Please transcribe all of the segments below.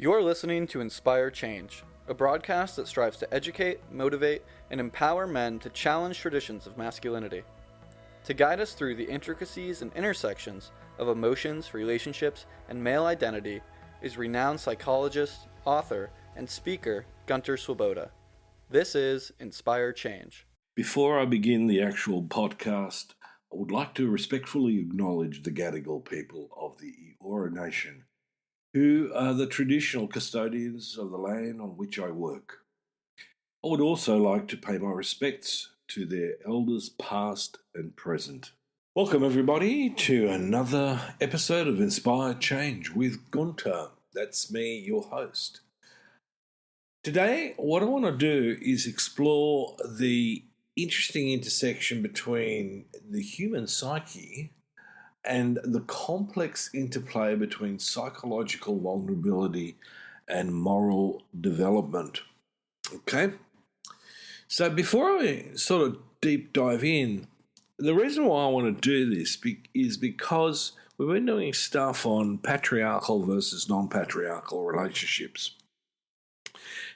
You're listening to Inspire Change, a broadcast that strives to educate, motivate, and empower men to challenge traditions of masculinity. To guide us through the intricacies and intersections of emotions, relationships, and male identity is renowned psychologist, author, and speaker Gunter. This is Inspire Change. Before I begin the actual podcast, I would like to respectfully acknowledge the Gadigal people of the Eora Nation, who are the traditional custodians of the land on which I work. I would also like to pay my respects to their elders past and present. Welcome everybody to another episode of Inspire Change with Gunter. That's me, your host. Today, what I want to do is explore the interesting intersection between the human psyche and the complex interplay between psychological vulnerability and moral development. Okay? So before I sort of deep dive in, the reason why I want to do this is because we've been doing stuff on patriarchal versus non-patriarchal relationships,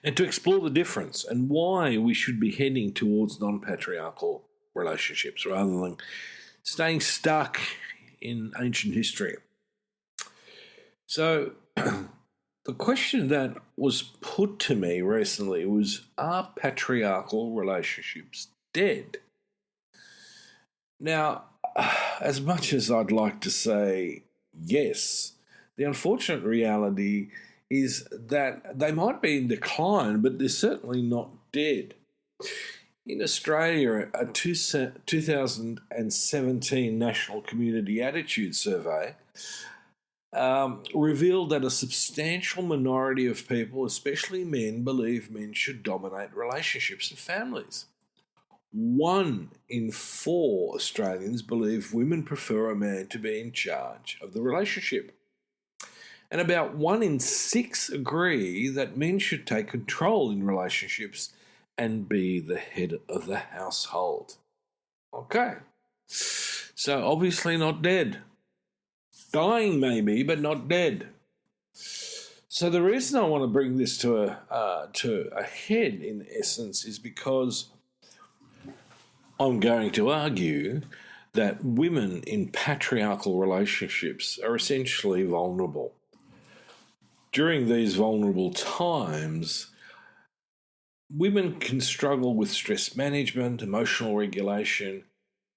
and to explore the difference and why we should be heading towards non-patriarchal relationships rather than staying stuck in ancient history. So the question that was put to me recently was, are patriarchal relationships dead? Now, as much as I'd like to say yes, the unfortunate reality is that they might be in decline, but they're certainly not dead. In Australia, a 2017 National Community Attitude Survey revealed that a substantial minority of people, especially men, believe men should dominate relationships and families. 1 in 4 Australians believe women prefer a man to be in charge of the relationship. And about 1 in 6 agree that men should take control in relationships and be the head of the household. Okay. So obviously not dead. Dying maybe, but not dead. So the reason I want to bring this to a head, in essence, is because I'm going to argue that women in patriarchal relationships are essentially vulnerable. During these vulnerable times, women can struggle with stress management, emotional regulation,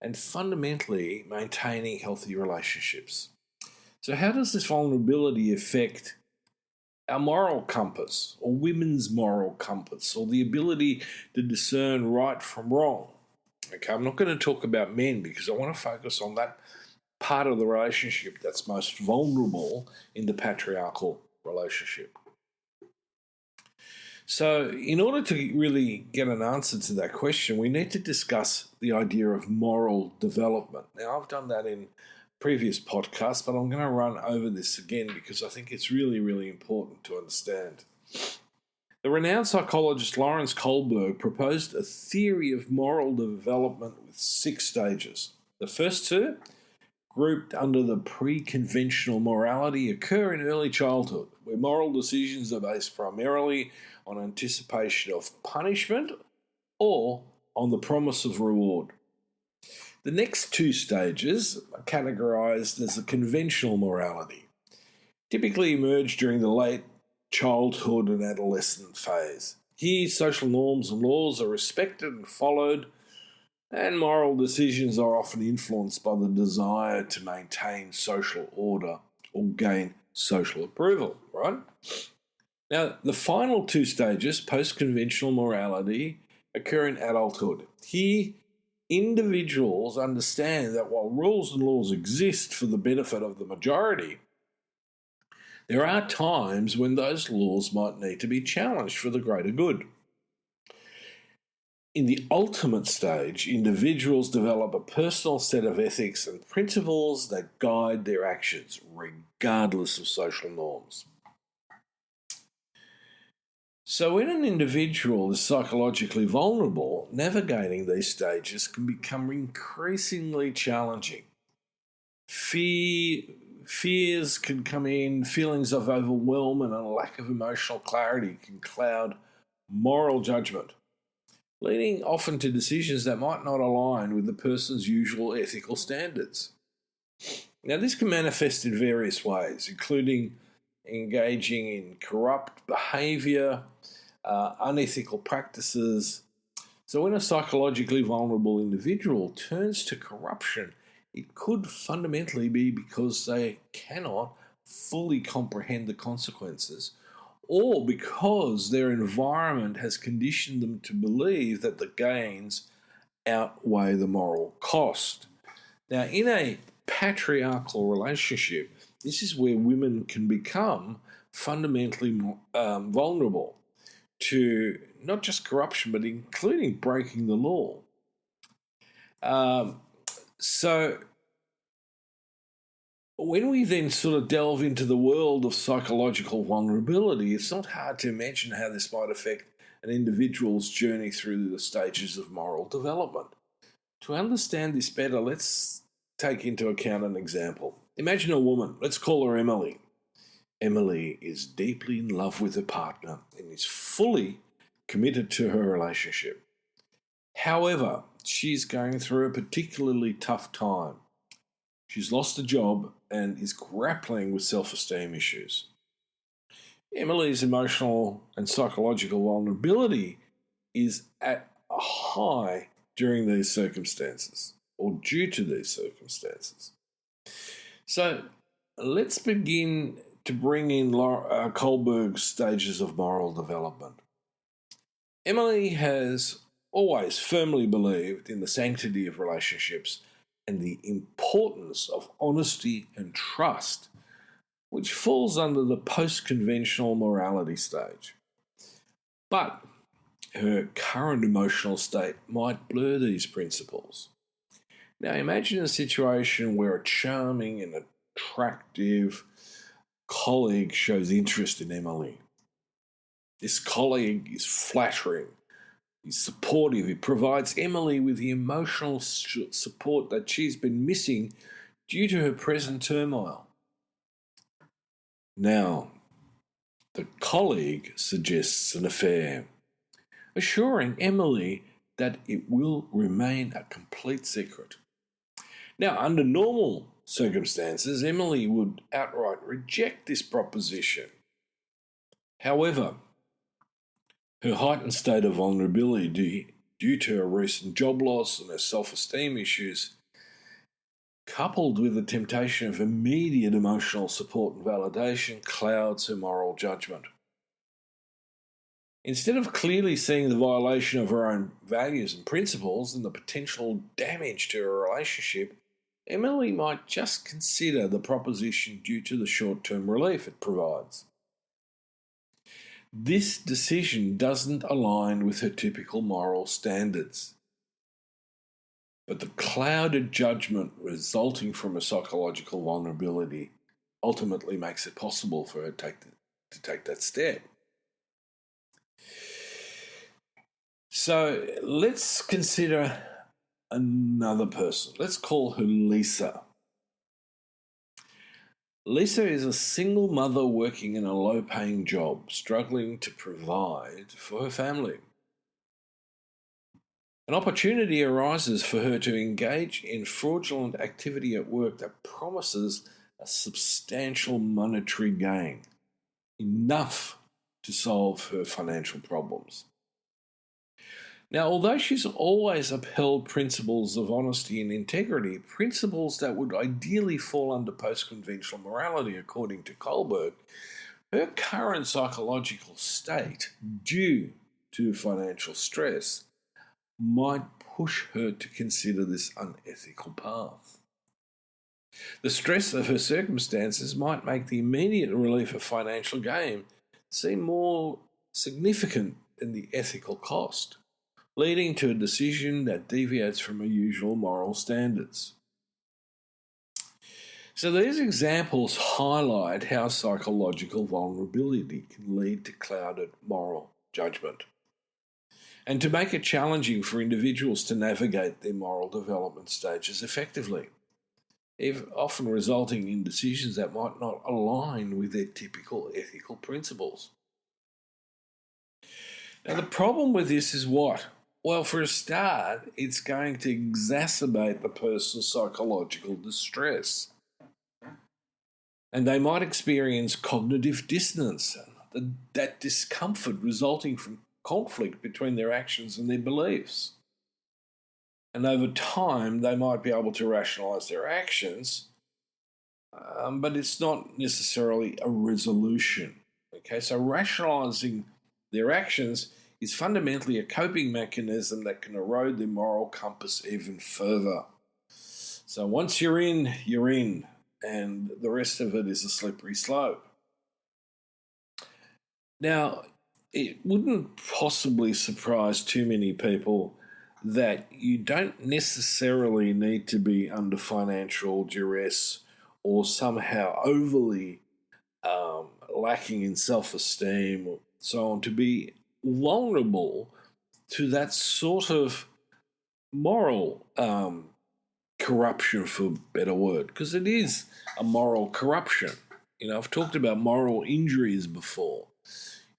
and fundamentally maintaining healthy relationships. So how does this vulnerability affect our moral compass, or women's moral compass, or the ability to discern right from wrong? Okay, I'm not going to talk about men because I want to focus on that part of the relationship that's most vulnerable in the patriarchal relationship. So in order to really get an answer to that question, we need to discuss the idea of moral development. Now, I've done that in previous podcasts, but I'm going to run over this again because I think it's really, really important to understand. The renowned psychologist Lawrence Kohlberg proposed a theory of moral development with 6 stages. The first 2, grouped under the pre-conventional morality, occur in early childhood, where moral decisions are based primarily on anticipation of punishment or on the promise of reward. The next 2 stages are categorized as the conventional morality, typically emerge during the late childhood and adolescent phase. Here, social norms and laws are respected and followed, and moral decisions are often influenced by the desire to maintain social order or gain social approval, right? Now, the final 2 stages, post-conventional morality, occur in adulthood. Here, individuals understand that while rules and laws exist for the benefit of the majority, there are times when those laws might need to be challenged for the greater good. In the ultimate stage, individuals develop a personal set of ethics and principles that guide their actions, regardless of social norms. So when an individual is psychologically vulnerable, navigating these stages can become increasingly challenging. Fear Fears can come in, feelings of overwhelm and a lack of emotional clarity can cloud moral judgment, leading often to decisions that might not align with the person's usual ethical standards. Now, this can manifest in various ways, including engaging in corrupt behaviour, unethical practices. So, when a psychologically vulnerable individual turns to corruption, it could fundamentally be because they cannot fully comprehend the consequences, or because their environment has conditioned them to believe that the gains outweigh the moral cost. Now, in a patriarchal relationship, this is where women can become fundamentally vulnerable to not just corruption, but including breaking the law. So when we then sort of delve into the world of psychological vulnerability, it's not hard to imagine how this might affect an individual's journey through the stages of moral development. To understand this better, let's take into account an example. Imagine a woman, let's call her Emily. Emily is deeply in love with her partner and is fully committed to her relationship. However, she's going through a particularly tough time. She's lost a job and is grappling with self-esteem issues. Emily's emotional and psychological vulnerability is at a high during these circumstances, or due to these circumstances. So let's begin to bring in Kohlberg's stages of moral development. Emily has always firmly believed in the sanctity of relationships and the importance of honesty and trust, which falls under the post-conventional morality stage. But her current emotional state might blur these principles. Now imagine a situation where a charming and attractive colleague shows interest in Emily. This colleague is flattering, he's supportive, he provides Emily with the emotional support that she's been missing due to her present turmoil. Now, the colleague suggests an affair, assuring Emily that it will remain a complete secret. Now, under normal circumstances, Emily would outright reject this proposition. However, her heightened state of vulnerability due to her recent job loss and her self-esteem issues, coupled with the temptation of immediate emotional support and validation, clouds her moral judgment. Instead of clearly seeing the violation of her own values and principles and the potential damage to her relationship, Emily might just consider the proposition due to the short-term relief it provides. This decision doesn't align with her typical moral standards, but the clouded judgment resulting from a psychological vulnerability ultimately makes it possible for her to take that step. So let's consider another person. Let's call her Lisa. Lisa is a single mother working in a low-paying job, struggling to provide for her family. An opportunity arises for her to engage in fraudulent activity at work that promises a substantial monetary gain, enough to solve her financial problems. Now, although she's always upheld principles of honesty and integrity, principles that would ideally fall under post-conventional morality, according to Kohlberg, her current psychological state, due to financial stress, might push her to consider this unethical path. The stress of her circumstances might make the immediate relief of financial gain seem more significant than the ethical cost, leading to a decision that deviates from her usual moral standards. So these examples highlight how psychological vulnerability can lead to clouded moral judgment, and to make it challenging for individuals to navigate their moral development stages effectively. if often resulting in decisions that might not align with their typical ethical principles. Now, the problem with this is what? Well, for a start, it's going to exacerbate the person's psychological distress. And they might experience cognitive dissonance, that discomfort resulting from conflict between their actions and their beliefs. And over time, they might be able to rationalize their actions, but it's not necessarily a resolution. Okay, so rationalizing their actions is fundamentally a coping mechanism that can erode their moral compass even further. So once you're in, and the rest of it is a slippery slope. Now, it wouldn't possibly surprise too many people that you don't necessarily need to be under financial duress or somehow overly lacking in self-esteem or so on to be vulnerable to that sort of moral corruption, for a better word, because it is a moral corruption. I've talked about moral injuries before.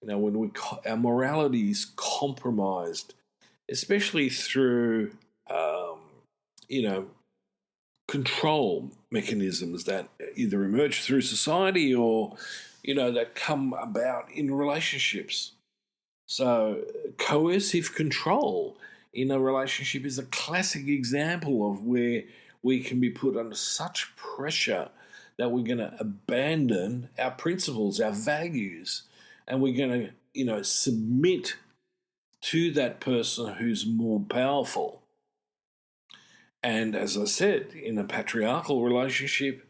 When our morality is compromised, especially through, control mechanisms that either emerge through society or, that come about in relationships. So coercive control in a relationship is a classic example of where we can be put under such pressure that we're going to abandon our principles, our values, and we're going to, submit to that person who's more powerful. And as I said, in a patriarchal relationship,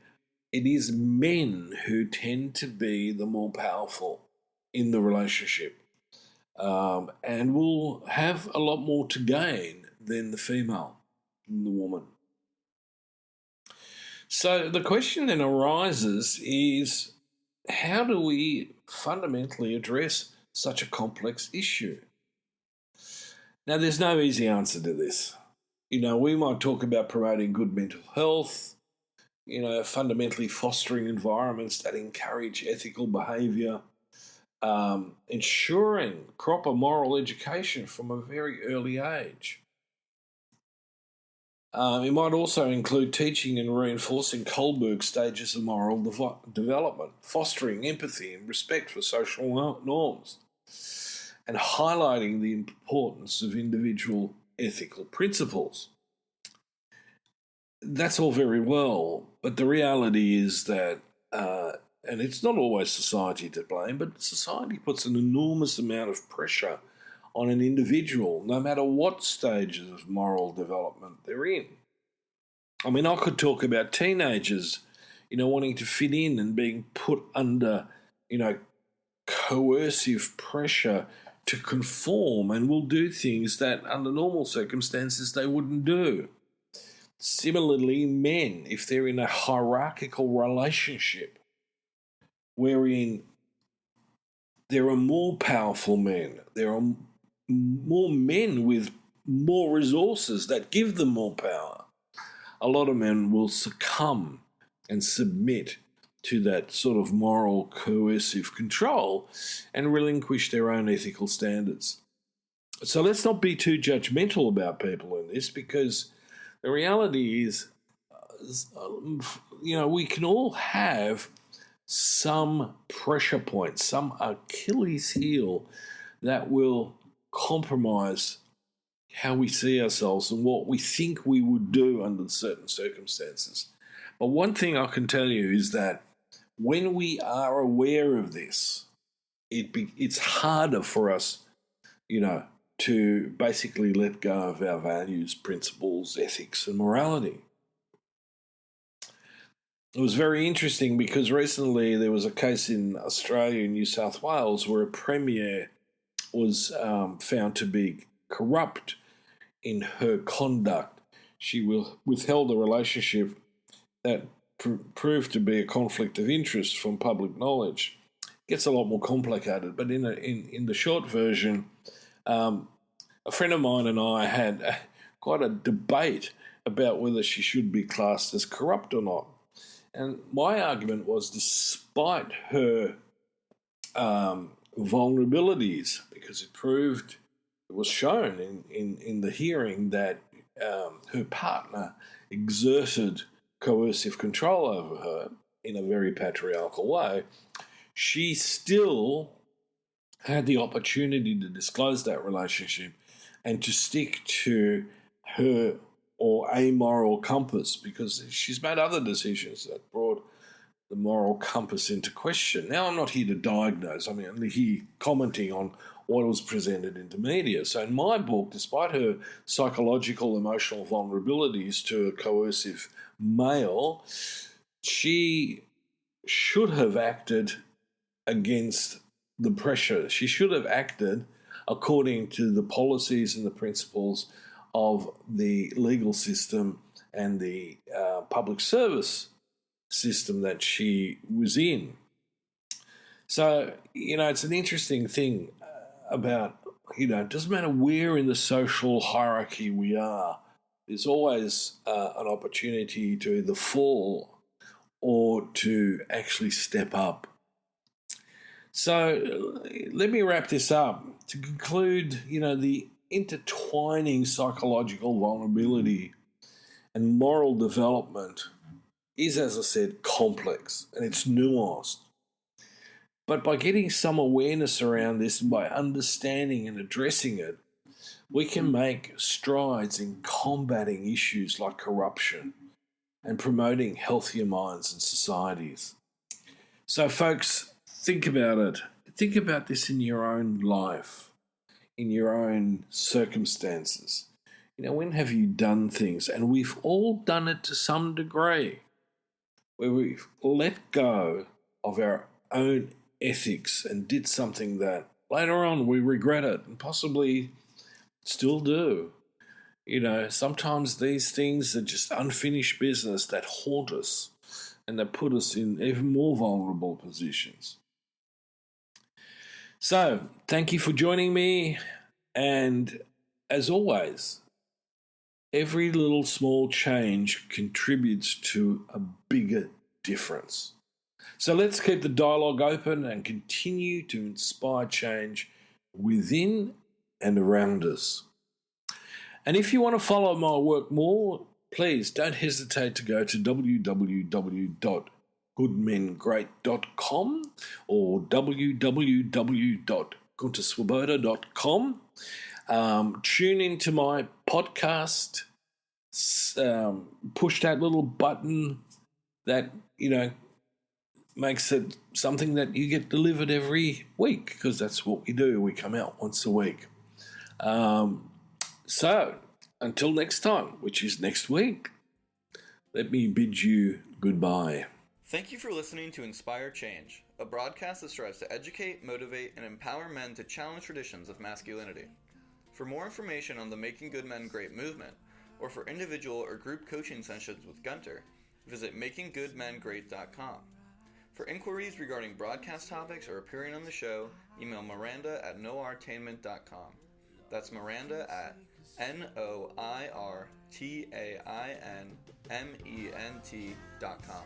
it is men who tend to be the more powerful in the relationship. And will have a lot more to gain than the female, the woman. So the question then arises is, how do we fundamentally address such a complex issue? Now, there's no easy answer to this. We might talk about promoting good mental health, fundamentally fostering environments that encourage ethical behaviour, ensuring proper moral education from a very early age. It might also include teaching and reinforcing Kohlberg's stages of moral development, fostering empathy and respect for social norms, and highlighting the importance of individual ethical principles. That's all very well, but the reality is that and it's not always society to blame, but society puts an enormous amount of pressure on an individual, no matter what stages of moral development they're in. I mean, I could talk about teenagers, wanting to fit in and being put under, coercive pressure to conform and will do things that under normal circumstances they wouldn't do. Similarly, men, if they're in a hierarchical relationship, wherein there are more powerful men, there are more men with more resources that give them more power, a lot of men will succumb and submit to that sort of moral coercive control and relinquish their own ethical standards. So let's not be too judgmental about people in this, because the reality is, we can all have some pressure point, some Achilles heel that will compromise how we see ourselves and what we think we would do under certain circumstances. But one thing I can tell you is that when we are aware of this, it's harder for us, to basically let go of our values, principles, ethics, and morality. It was very interesting because recently there was a case in Australia, New South Wales, where a premier was found to be corrupt in her conduct. She withheld a relationship that proved to be a conflict of interest from public knowledge. It gets a lot more complicated, but in the short version, a friend of mine and I had quite a debate about whether she should be classed as corrupt or not. And my argument was, despite her vulnerabilities, because it was shown in the hearing that her partner exerted coercive control over her in a very patriarchal way, she still had the opportunity to disclose that relationship and to stick to her or a moral compass, because she's made other decisions that brought the moral compass into question. Now, I'm not here to diagnose. I'm only here commenting on what was presented in the media. So in my book, despite her psychological, emotional vulnerabilities to a coercive male, she should have acted against the pressure. She should have acted according to the policies and the principles of the legal system and the public service system that she was in. So, it's an interesting thing about, it doesn't matter where in the social hierarchy we are, there's always an opportunity to either fall or to actually step up. So let me wrap this up. To conclude, the intertwining psychological vulnerability and moral development is, as I said, complex and it's nuanced. But by getting some awareness around this and by understanding and addressing it, we can make strides in combating issues like corruption and promoting healthier minds and societies. So, folks, think about it. Think about this in your own life, in your own circumstances. When have you done things? And we've all done it to some degree, where we've let go of our own ethics and did something that later on we regret it and possibly still do. Sometimes these things are just unfinished business that haunt us and that put us in even more vulnerable positions. So, thank you for joining me. And as always, every little small change contributes to a bigger difference. So let's keep the dialogue open and continue to inspire change within and around us. And if you want to follow my work more, please don't hesitate to go to www.goodmengreat.com or www.gunterswoboda.com. Tune into my podcast, push that little button that, makes it something that you get delivered every week, because that's what we do. We come out once a week. So, until next time, which is next week, let me bid you goodbye. Thank you for listening to Inspire Change, a broadcast that strives to educate, motivate, and empower men to challenge traditions of masculinity. For more information on the Making Good Men Great movement, or for individual or group coaching sessions with Gunter, visit makinggoodmengreat.com. For inquiries regarding broadcast topics or appearing on the show, email Miranda at noirtainment.com. That's Miranda at NOIRTAINMENT.com.